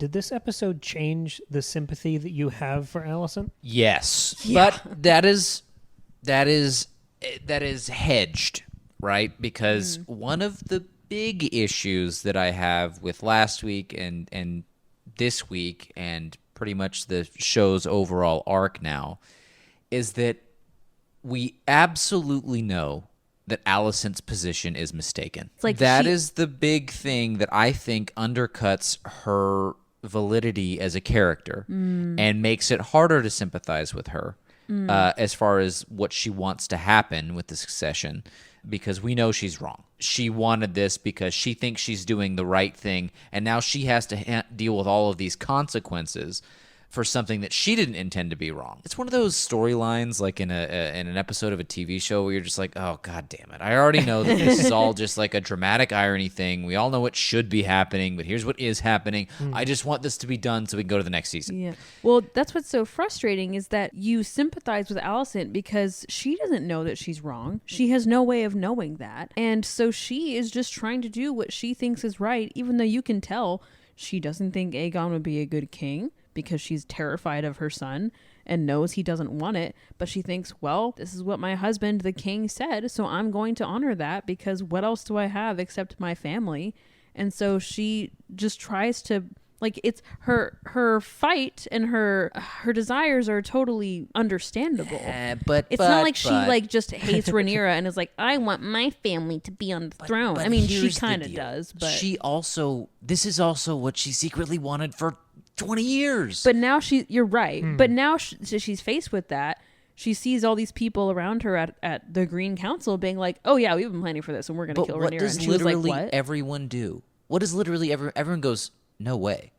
Did this episode change the sympathy that you have for Allison? Yes, Yeah. but that is hedged, right? Because one of the big issues that I have with last week and this week and pretty much the show's overall arc now is that we absolutely know that Allison's position is mistaken. It's like that is the big thing that I think undercuts her validity as a character and makes it harder to sympathize with her as far as what she wants to happen with the succession, because we know she's wrong. She wanted this because she thinks she's doing the right thing, and now she has to deal with all of these consequences for something that she didn't intend to be wrong. It's one of those storylines like in an episode of a TV show where you're just like, oh, God damn it. I already know that this is all just like a dramatic irony thing. We all know what should be happening, but here's what is happening. I just want this to be done so we can go to the next season. Yeah. Well, that's what's so frustrating is that you sympathize with Allison because she doesn't know that she's wrong. She has no way of knowing that. And so she is just trying to do what she thinks is right, even though you can tell she doesn't think Aegon would be a good king, because she's terrified of her son and knows he doesn't want it. But she thinks, well, this is what my husband, the king, said, so I'm going to honor that because what else do I have except my family? And so she just tries to, like, it's her fight and her desires are totally understandable. But it's not like she like just hates Rhaenyra and is like, I want my family to be on the throne. I mean, she kind of does, but this is also what she secretly wanted for 20 years. But now you're right. But now she's faced with that. She sees all these people around her at the Green Council being like, oh yeah, we've been planning for this and we're going to kill Rhaenyra. What does and she was literally like, what? everyone do? What does literally everyone goes, no way.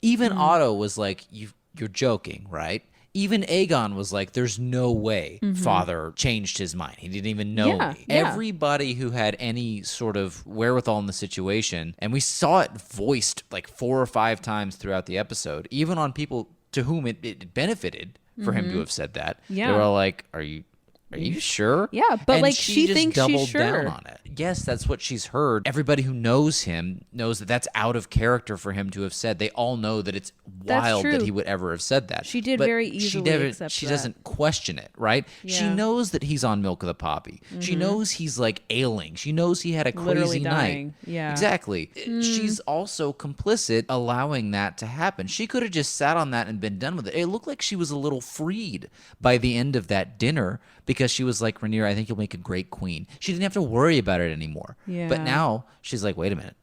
Even Otto was like, you're joking, right? Even Aegon was like, there's no way father changed his mind. He didn't even know me. Yeah. Everybody who had any sort of wherewithal in the situation, and we saw it voiced like 4 or 5 times throughout the episode, even on people to whom it benefited for him to have said that. Yeah. They were like, Are you sure? Yeah, but and like she she just thinks doubled she's sure. down on it. Yes, that's what she's heard. Everybody who knows him knows that that's out of character for him to have said. They all know that it's wild that he would ever have said that. She did But very easily accept she that. doesn't question it, right? She Yeah. knows that he's on Milk of the Poppy. She knows he's like ailing. She knows he had a Literally crazy dying. night. Yeah. Exactly. She's also complicit allowing that to happen. She could have just sat on that and been done with it. It looked like she was a little freed by the end of that dinner because she was like, Rhaenyra, I think you'll make a great queen. She didn't have to worry about it anymore. Yeah. But now she's like, wait a minute.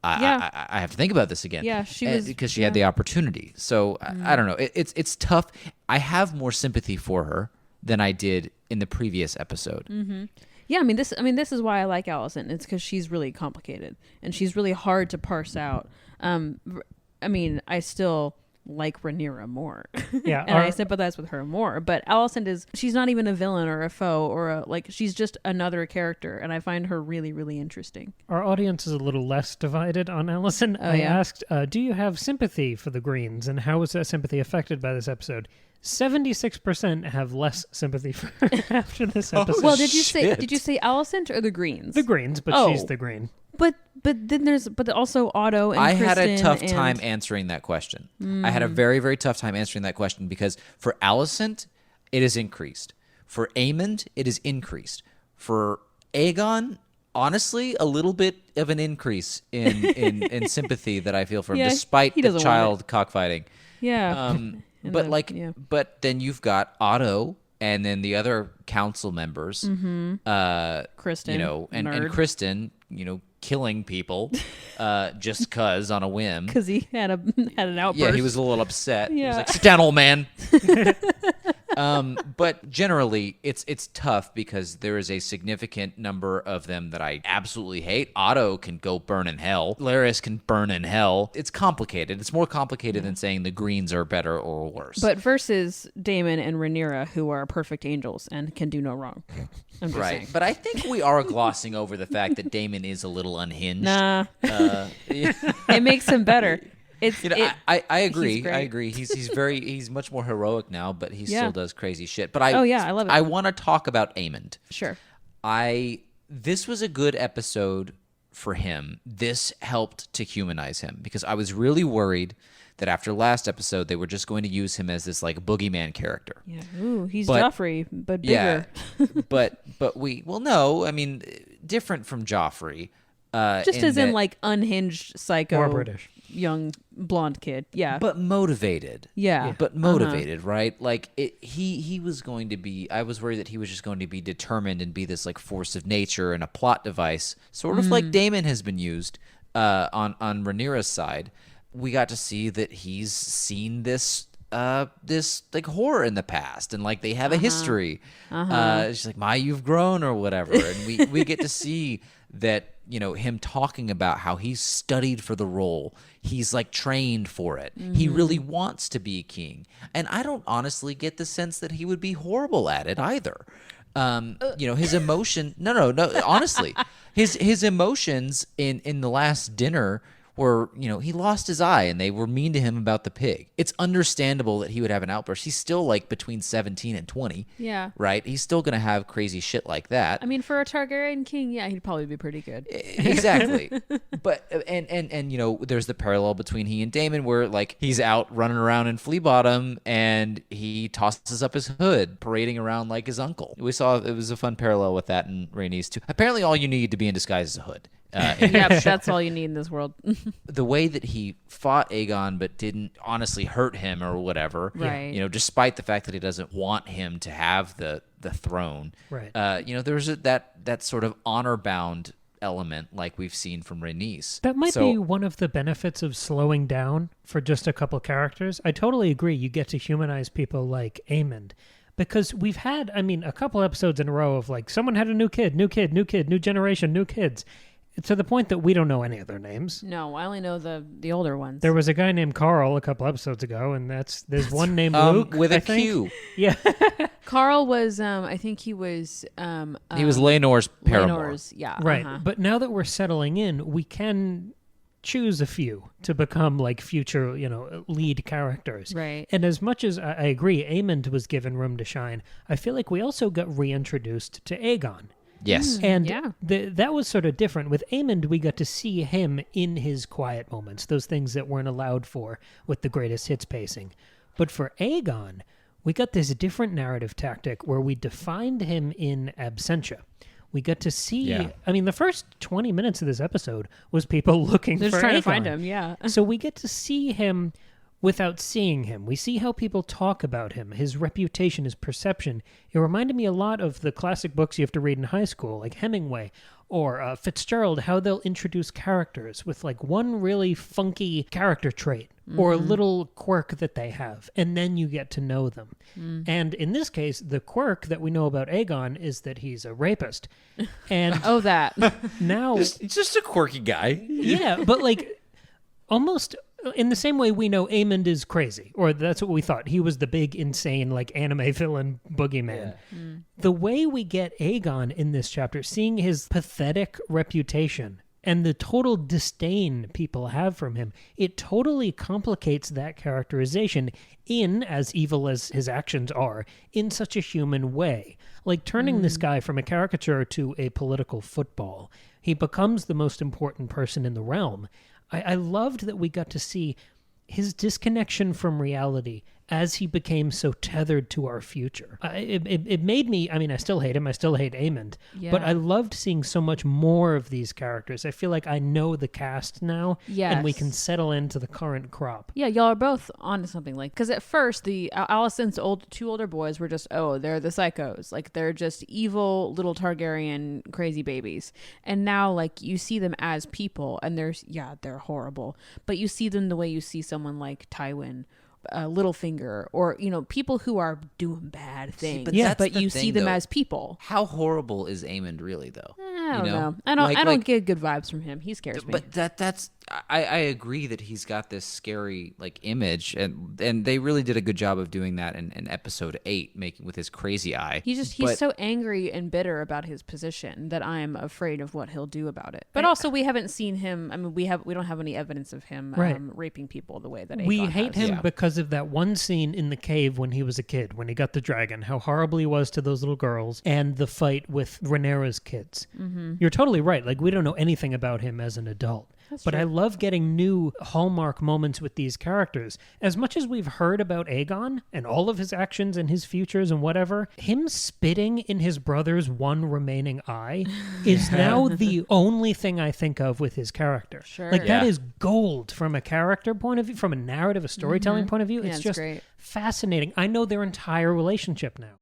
I have to think about this again. Yeah, she was because she had the opportunity. So I don't know. It's tough. I have more sympathy for her than I did in the previous episode. Yeah, I mean this is why I like Allison. It's because she's really complicated and she's really hard to parse out. I mean, I still like Rhaenyra more. Yeah, and I sympathize with her more. But Allison she's not even a villain or a foe or she's just another character, and I find her really, really interesting. Our audience is a little less divided on Allison. I asked, do you have sympathy for the Greens, and how was that sympathy affected by this episode? 76% have less sympathy for her after this episode. Well, did you say Allison or the Greens? The Greens, but she's the Green. But then there's also Otto and I Kristen had a tough time answering that question. I had a very, very tough time answering that question because for Alicent, it is increased. For Aemond, it is increased. For Aegon, honestly, a little bit of an increase in sympathy that I feel for him, despite the child cockfighting. Yeah. But then you've got Otto and then the other council members, Kristen, and Kristen, killing people just cause on a whim. Because he had an outburst. Yeah, he was a little upset. Yeah. He was like, sit down, old man. But generally, it's tough because there is a significant number of them that I absolutely hate. Otto can go burn in hell. Larys can burn in hell. It's complicated. It's more complicated than saying the Greens are better or worse. But versus Daemon and Rhaenyra, who are perfect angels and can do no wrong. I'm just saying. But I think we are glossing over the fact that Daemon is a little unhinged. Nah. It makes him better. I agree. He's I agree. He's much more heroic now, but he still does crazy shit. But I love it. I want to talk about Aemond. Sure. This was a good episode for him, this helped to humanize him, because I was really worried that after last episode they were just going to use him as this like boogeyman character. Yeah. Ooh, he's Joffrey, but bigger. Yeah, but no, I mean, different from Joffrey. Just as in like unhinged psycho, More British, young blonde kid. Yeah, but motivated. Yeah, but motivated, right? Like he was going to be. I was worried that he was just going to be determined and be this like force of nature and a plot device, sort of like Daemon has been used on Rhaenyra's side. We got to see that he's seen this like horror in the past, and like they have a history. She's like, you've grown or whatever, and we get to see that, you know, him talking about how he's studied for the role, he's like trained for it, he really wants to be king, and I don't honestly get the sense that he would be horrible at it either. You know, his emotion no honestly, his emotions in the last dinner were, you know, he lost his eye and they were mean to him about the pig. It's understandable that he would have an outburst. He's still like between 17 and 20. Yeah. Right? He's still going to have crazy shit like that. I mean, for a Targaryen king, yeah, he'd probably be pretty good. Exactly. But and you know, there's the parallel between he and Daemon where like he's out running around in Flea Bottom and he tosses up his hood, parading around like his uncle. We saw it was a fun parallel with that in Rhaenys too. Apparently all you need to be in disguise is a hood. Yeah, that's all you need in this world. The way that he fought Aegon but didn't honestly hurt him or whatever, right? You know, despite the fact that he doesn't want him to have the throne, right? You know, there's that sort of honor bound element like we've seen from Rhaenys. That might be one of the benefits of slowing down for just a couple characters. I totally agree. You get to humanize people like Aemond. Because we've had, I mean, a couple episodes in a row of like someone had a new kid, new generation, new kids. To the point that we don't know any of their names. No, I only know the older ones. There was a guy named Carl a couple episodes ago, and there's one named Luke with a Q. Yeah, Carl was I think he was he was Laenor's paramour. Yeah, right. But now that we're settling in, we can choose a few to become like future, you know, lead characters. Right. And as much as I agree, Aemond was given room to shine, I feel like we also got reintroduced to Aegon. Yes. And that was sort of different. With Aemond, we got to see him in his quiet moments, those things that weren't allowed for with the greatest hits pacing. But for Aegon, we got this different narrative tactic where we defined him in absentia. We got to see, I mean, the first 20 minutes of this episode was people looking They're for just trying Aegon. to find him, yeah. So we get to see him without seeing him. We see how people talk about him, his reputation, his perception. It reminded me a lot of the classic books you have to read in high school, like Hemingway or Fitzgerald, how they'll introduce characters with like one really funky character trait or a little quirk that they have, and then you get to know them. And in this case, the quirk that we know about Aegon is that he's a rapist. And that. Now... He's just a quirky guy. Yeah, but like almost... in the same way we know Aemond is crazy, or that's what we thought. He was the big, insane, like anime villain boogeyman. Yeah. The way we get Aegon in this chapter, seeing his pathetic reputation and the total disdain people have from him, it totally complicates that characterization in, as evil as his actions are, in such a human way. Like turning this guy from a caricature to a political football. He becomes the most important person in the realm. I loved that we got to see his disconnection from reality as he became so tethered to our future. It made me, I mean, I still hate him. I still hate Aemond. Yeah. But I loved seeing so much more of these characters. I feel like I know the cast now. Yes. And we can settle into the current crop. Yeah, y'all are both onto something. Like, because at first, the Alicent's two older boys were just, they're the psychos. Like, they're just evil little Targaryen crazy babies. And now, like, you see them as people, and they're horrible. But you see them the way you see someone like Tywin, Littlefinger, or, you know, people who are doing bad things. But you see them as people. How horrible is Aemond really, though? I don't know. I don't get good vibes from him. He scares me. But that's I agree that he's got this scary like image, and they really did a good job of doing that in episode 8, making with his crazy eye. He's so angry and bitter about his position that I'm afraid of what he'll do about it. But also, we haven't seen him. I mean, we don't have any evidence of him raping people the way that Aegon we hate has. him because because of that one scene in the cave when he was a kid, when he got the dragon, how horrible he was to those little girls, and the fight with Rhaenyra's kids. You're totally right. Like, we don't know anything about him as an adult. But I love getting new hallmark moments with these characters. As much as we've heard about Aegon and all of his actions and his futures and whatever, him spitting in his brother's one remaining eye is now the only thing I think of with his character. Sure. Like, that is gold from a character point of view, from a narrative, a storytelling point of view. Yeah, It's just great. fascinating. I know their entire relationship now.